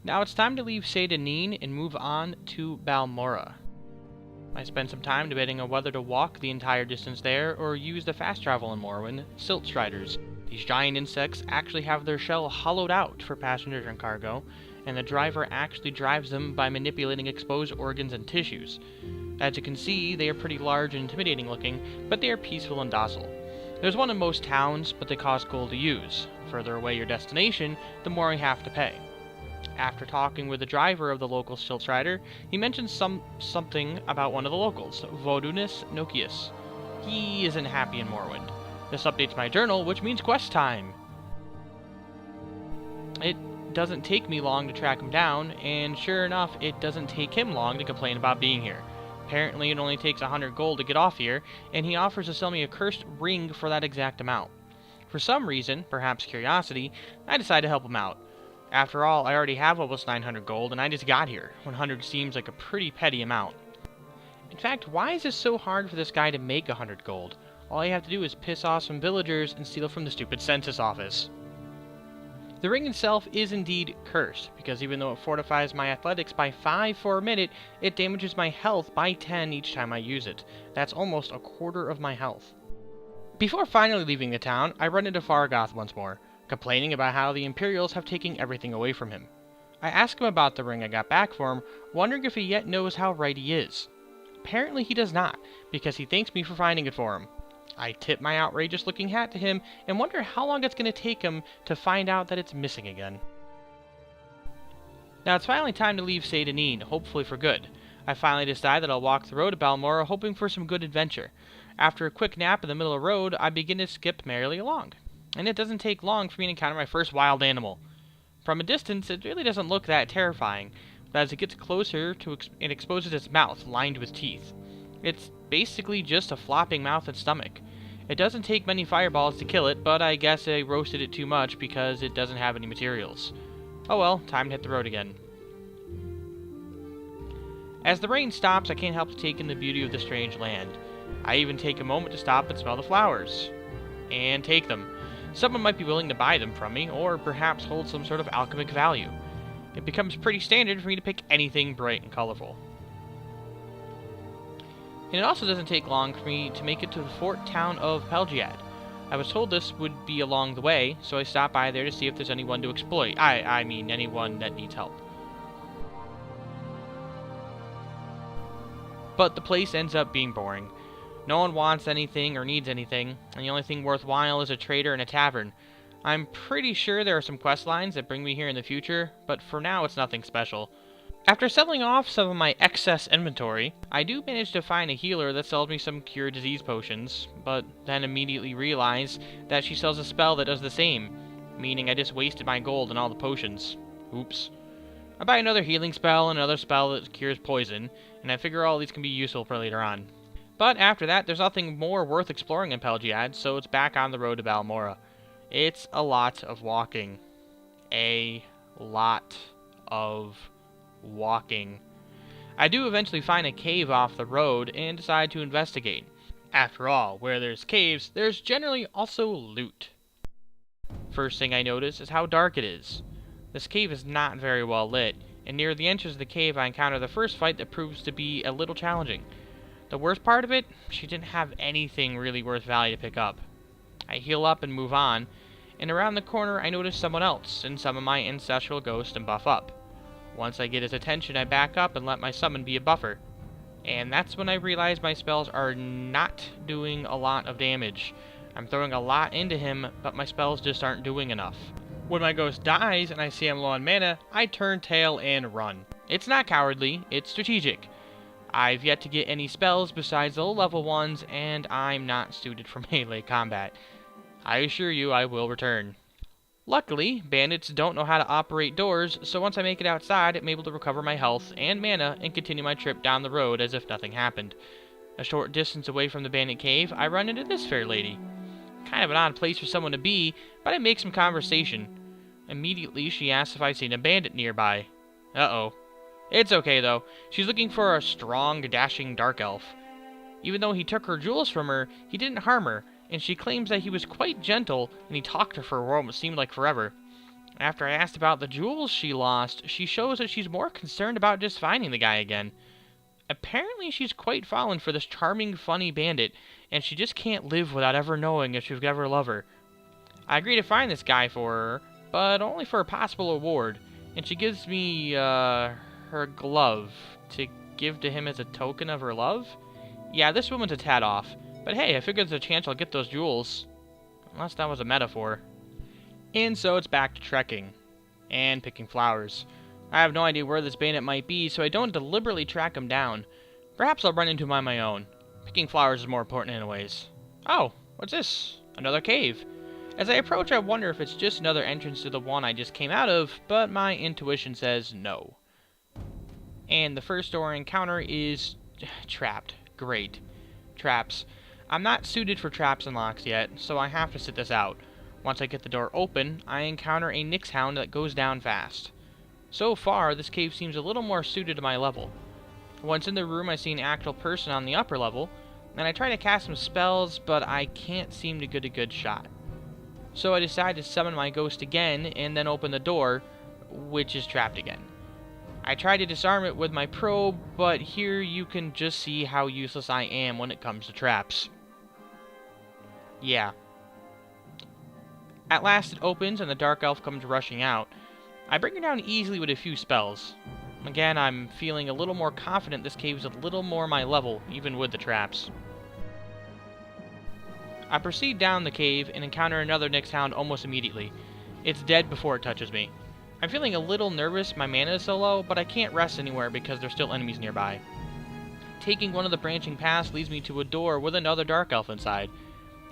Now it's time to leave Seyda and move on to Balmora. I spent some time debating on whether to walk the entire distance there or use the fast travel in Morrowind, silt striders. These giant insects actually have their shell hollowed out for passengers and cargo, and the driver actually drives them by manipulating exposed organs and tissues. As you can see, they are pretty large and intimidating looking, but they are peaceful and docile. There's one in most towns, but they cost gold to use. The further away your destination, the more you have to pay. After talking with the driver of the local silt strider, he mentioned something about one of the locals, Vodunus Nokius. He isn't happy in Morrowind. This updates my journal, which means quest time! It doesn't take me long to track him down, and sure enough, it doesn't take him long to complain about being here. Apparently, it only takes 100 gold to get off here, and he offers to sell me a cursed ring for that exact amount. For some reason, perhaps curiosity, I decide to help him out. After all, I already have almost 900 gold, and I just got here. 100 seems like a pretty petty amount. In fact, why is it so hard for this guy to make 100 gold? All you have to do is piss off some villagers and steal from the stupid census office. The ring itself is indeed cursed, because even though it fortifies my athletics by 5 for a minute, it damages my health by 10 each time I use it. That's almost a quarter of my health. Before finally leaving the town, I run into Fargoth once more, complaining about how the Imperials have taken everything away from him. I ask him about the ring I got back for him, wondering if he yet knows how right he is. Apparently he does not, because he thanks me for finding it for him. I tip my outrageous-looking hat to him and wonder how long it's going to take him to find out that it's missing again. Now it's finally time to leave Seyda, hopefully for good. I finally decide that I'll walk the road to Balmora, hoping for some good adventure. After a quick nap in the middle of the road, I begin to skip merrily along. And it doesn't take long for me to encounter my first wild animal. From a distance, it really doesn't look that terrifying, but as it gets closer, it exposes its mouth, lined with teeth. It's basically just a flopping mouth and stomach. It doesn't take many fireballs to kill it, but I guess I roasted it too much because it doesn't have any materials. Oh well, time to hit the road again. As the rain stops, I can't help to take in the beauty of the strange land. I even take a moment to stop and smell the flowers. And take them. Someone might be willing to buy them from me, or perhaps hold some sort of alchemic value. It becomes pretty standard for me to pick anything bright and colorful. And it also doesn't take long for me to make it to the fort town of Pelgiad. I was told this would be along the way, so I stopped by there to see if there's anyone to exploit. I mean anyone that needs help. But the place ends up being boring. No one wants anything or needs anything, and the only thing worthwhile is a trader and a tavern. I'm pretty sure there are some quest lines that bring me here in the future, but for now it's nothing special. After selling off some of my excess inventory, I do manage to find a healer that sells me some cure disease potions, but then immediately realize that she sells a spell that does the same, meaning I just wasted my gold and all the potions. Oops. I buy another healing spell and another spell that cures poison, and I figure all these can be useful for later on. But after that, there's nothing more worth exploring in Pelgiad, so it's back on the road to Balmora. It's a lot of walking. A lot of walking. I do eventually find a cave off the road and decide to investigate. After all, where there's caves, there's generally also loot. First thing I notice is how dark it is. This cave is not very well lit, and near the entrance of the cave I encounter the first fight that proves to be a little challenging. The worst part of it, she didn't have anything really worth value to pick up. I heal up and move on, and around the corner I notice someone else, and summon my ancestral ghost and buff up. Once I get his attention, I back up and let my summon be a buffer. And that's when I realize my spells are not doing a lot of damage. I'm throwing a lot into him, but my spells just aren't doing enough. When my ghost dies and I see I'm low on mana, I turn tail and run. It's not cowardly, it's strategic. I've yet to get any spells besides the low-level ones, and I'm not suited for melee combat. I assure you I will return. Luckily, bandits don't know how to operate doors, so once I make it outside, I'm able to recover my health and mana and continue my trip down the road as if nothing happened. A short distance away from the bandit cave, I run into this fair lady. Kind of an odd place for someone to be, but I make some conversation. Immediately, she asks if I've seen a bandit nearby. Uh-oh. It's okay, though. She's looking for a strong, dashing dark elf. Even though he took her jewels from her, he didn't harm her, and she claims that he was quite gentle, and he talked to her for what seemed like forever. After I asked about the jewels she lost, she shows that she's more concerned about just finding the guy again. Apparently she's quite fallen for this charming, funny bandit, and she just can't live without ever knowing if she would ever love her. I agree to find this guy for her, but only for a possible reward, and she gives me, her glove to give to him as a token of her love? Yeah, this woman's a tad off, but hey, I figure there's a chance I'll get those jewels. Unless that was a metaphor. And so it's back to trekking. And picking flowers. I have no idea where this bandit might be, so I don't deliberately track him down. Perhaps I'll run into him on my own. Picking flowers is more important anyways. Oh, what's this? Another cave. As I approach, I wonder if it's just another entrance to the one I just came out of, but my intuition says no. And the first door I encounter is trapped. Great. Traps. I'm not suited for traps and locks yet, so I have to sit this out. Once I get the door open, I encounter a Nyx hound that goes down fast. So far, this cave seems a little more suited to my level. Once in the room, I see an actual person on the upper level, and I try to cast some spells, but I can't seem to get a good shot. So I decide to summon my ghost again, and then open the door, which is trapped again. I try to disarm it with my probe, but here you can just see how useless I am when it comes to traps. Yeah. At last it opens and the dark elf comes rushing out. I bring her down easily with a few spells. Again, I'm feeling a little more confident this cave is a little more my level, even with the traps. I proceed down the cave and encounter another Nyx hound almost immediately. It's dead before it touches me. I'm feeling a little nervous, my mana is so low, but I can't rest anywhere because there's still enemies nearby. Taking one of the branching paths leads me to a door with another dark elf inside.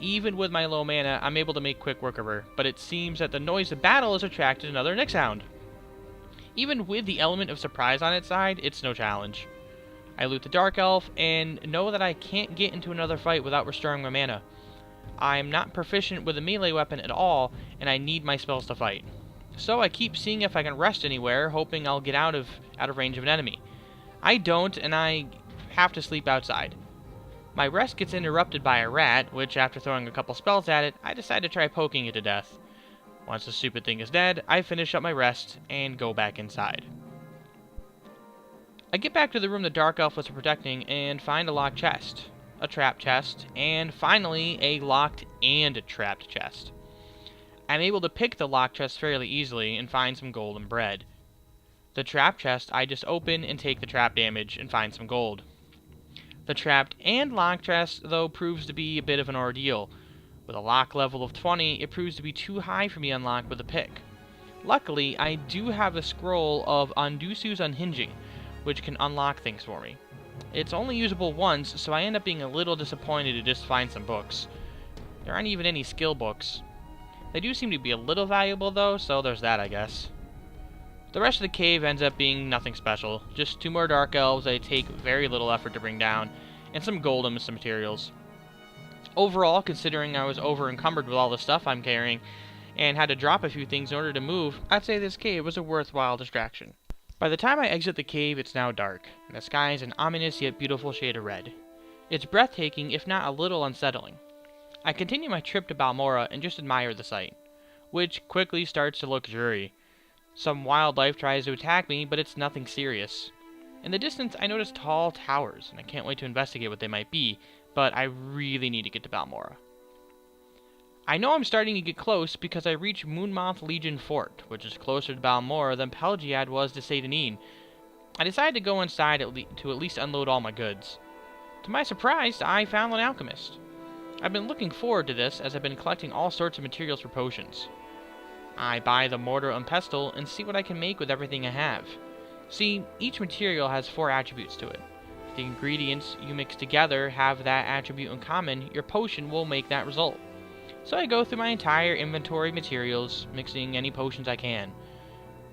Even with my low mana, I'm able to make quick work of her, but it seems that the noise of battle has attracted another Nyx hound. Even with the element of surprise on its side, it's no challenge. I loot the dark elf, and know that I can't get into another fight without restoring my mana. I am not proficient with a melee weapon at all, and I need my spells to fight. So I keep seeing if I can rest anywhere, hoping I'll get out of range of an enemy. I don't, and I have to sleep outside. My rest gets interrupted by a rat, which after throwing a couple spells at it, I decide to try poking it to death. Once the stupid thing is dead, I finish up my rest and go back inside. I get back to the room the dark elf was protecting and find a locked chest, a trapped chest, and finally a locked and trapped chest. I'm able to pick the locked chest fairly easily and find some gold and bread. The trapped chest I just open and take the trap damage and find some gold. The trapped and locked chest, though, proves to be a bit of an ordeal. With a lock level of 20, it proves to be too high for me to unlock with a pick. Luckily, I do have the scroll of Ondusu's Unhinging, which can unlock things for me. It's only usable once, so I end up being a little disappointed to just find some books. There aren't even any skill books. They do seem to be a little valuable, though, so there's that, I guess. The rest of the cave ends up being nothing special. Just 2 more dark elves that take very little effort to bring down, and some gold and some materials. Overall, considering I was over-encumbered with all the stuff I'm carrying, and had to drop a few things in order to move, I'd say this cave was a worthwhile distraction. By the time I exit the cave, it's now dark, and the sky is an ominous yet beautiful shade of red. It's breathtaking, if not a little unsettling. I continue my trip to Balmora and just admire the sight, which quickly starts to look dreary. Some wildlife tries to attack me, but it's nothing serious. In the distance, I notice tall towers, and I can't wait to investigate what they might be, but I really need to get to Balmora. I know I'm starting to get close because I reach Moonmoth Legion Fort, which is closer to Balmora than Pelgiad was to Satanin. I decided to go inside to at least unload all my goods. To my surprise, I found an alchemist. I've been looking forward to this as I've been collecting all sorts of materials for potions. I buy the mortar and pestle and see what I can make with everything I have. See, each material has 4 attributes to it. If the ingredients you mix together have that attribute in common, your potion will make that result. So I go through my entire inventory of materials, mixing any potions I can.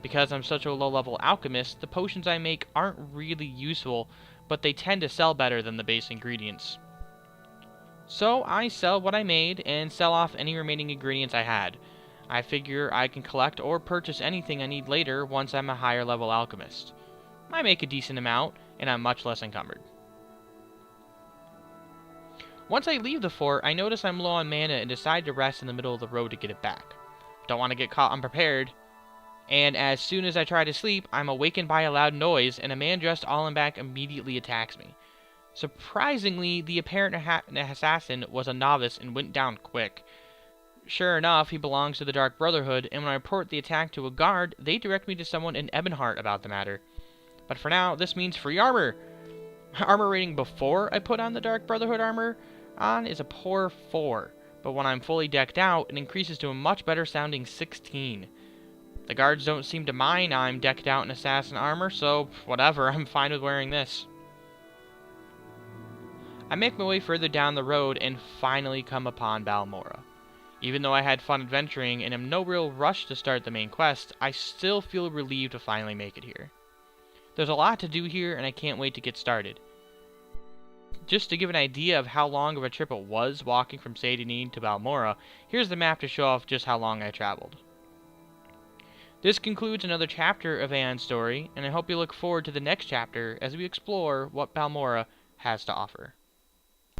Because I'm such a low-level alchemist, the potions I make aren't really useful, but they tend to sell better than the base ingredients. So I sell what I made and sell off any remaining ingredients I had. I figure I can collect or purchase anything I need later once I'm a higher level alchemist. I make a decent amount, and I'm much less encumbered. Once I leave the fort, I notice I'm low on mana and decide to rest in the middle of the road to get it back. Don't want to get caught unprepared. And as soon as I try to sleep, I'm awakened by a loud noise, and a man dressed all in black immediately attacks me. Surprisingly, the apparent assassin was a novice and went down quick. Sure enough, he belongs to the Dark Brotherhood, and when I report the attack to a guard, they direct me to someone in Ebonheart about the matter. But for now, this means free armor! Armor rating before I put on the Dark Brotherhood armor on is a poor 4, but when I'm fully decked out, it increases to a much better sounding 16. The guards don't seem to mind I'm decked out in assassin armor, so whatever, I'm fine with wearing this. I make my way further down the road and finally come upon Balmora. Even though I had fun adventuring and am no real rush to start the main quest, I still feel relieved to finally make it here. There's a lot to do here and I can't wait to get started. Just to give an idea of how long of a trip it was walking from Saint Denis to Balmora, here's the map to show off just how long I traveled. This concludes another chapter of Aeon's story, and I hope you look forward to the next chapter as we explore what Balmora has to offer.